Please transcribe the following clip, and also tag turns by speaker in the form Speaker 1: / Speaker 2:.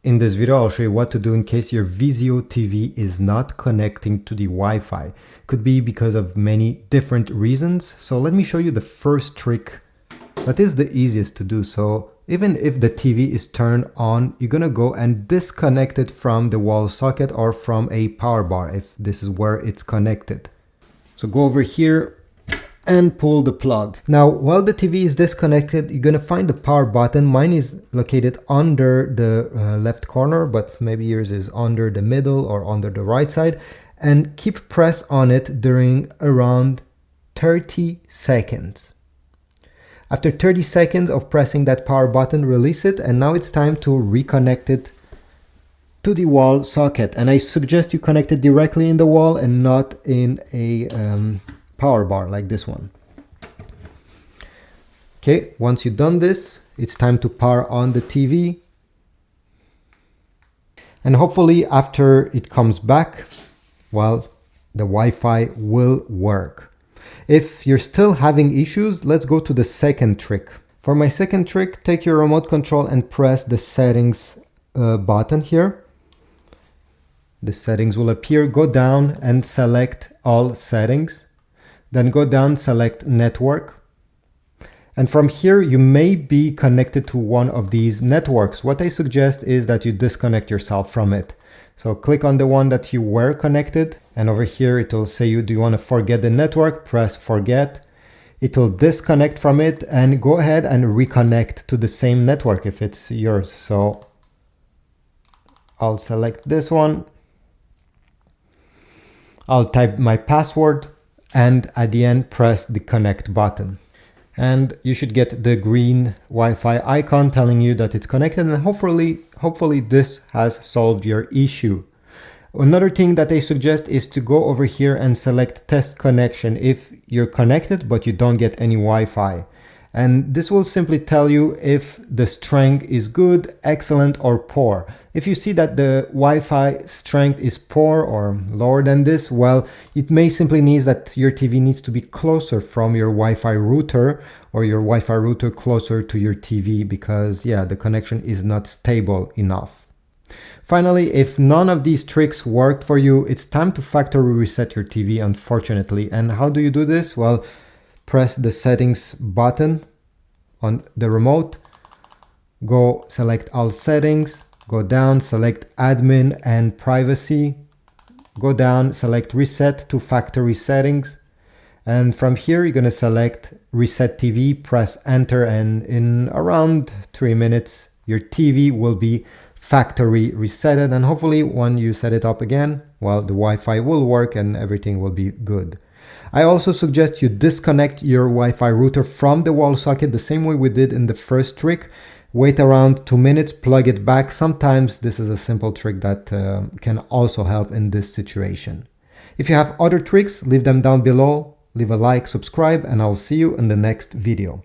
Speaker 1: In this video, I'll show you what to do in case your Vizio TV is not connecting to the Wi-Fi. Could be because of many different reasons. So let me show you the first trick that is the easiest to do. So even if the TV is turned on, you're gonna go and disconnect it from the wall socket or from a power bar if this is where it's connected. So go over here and pull the plug. Now, while the TV is disconnected, you're gonna find the power button. Mine is located under the left corner, but maybe yours is under the middle or under the right side. And keep press on it during around 30 seconds. After 30 seconds of pressing that power button, release it, and now it's time to reconnect it to the wall socket. And I suggest you connect it directly in the wall and not in a power bar like this one. Okay, once you've done this, it's time to power on the TV. And hopefully after it comes back, well, the Wi-Fi will work. If you're still having issues, let's go to the second trick. For my second trick, take your remote control and press the settings button here. The settings will appear. Go down and select all settings. Then go down, select network. And from here, you may be connected to one of these networks. What I suggest is that you disconnect yourself from it. So click on the one that you were connected. And over here, it will say you, do you want to forget the network? Press forget. It will disconnect from it and go ahead and reconnect to the same network if it's yours. So I'll select this one. I'll type my password. And at the end, press the connect button. And you should get the green Wi-Fi icon telling you that it's connected, and hopefully this has solved your issue. Another thing that I suggest is to go over here and select test connection if you're connected but you don't get any Wi-Fi. And this will simply tell you if the strength is good, excellent, or poor. If you see that the Wi-Fi strength is poor or lower than this, well, it may simply mean that your TV needs to be closer from your Wi-Fi router, or your Wi-Fi router closer to your TV, because yeah, the connection is not stable enough. Finally, if none of these tricks worked for you, it's time to factory reset your TV, unfortunately. And how do you do this? Well, press the settings button on the remote, go select all settings, go down, select admin and privacy, go down, select reset to factory settings. And from here, you're gonna select reset TV, press enter, and in around 3 minutes, your TV will be factory resetted. And hopefully when you set it up again, well, the Wi-Fi will work and everything will be good. I also suggest you disconnect your Wi-Fi router from the wall socket the same way we did in the first trick. Wait around 2 minutes, plug it back. Sometimes this is a simple trick that can also help in this situation. If you have other tricks, leave them down below. Leave a like, subscribe, and I'll see you in the next video.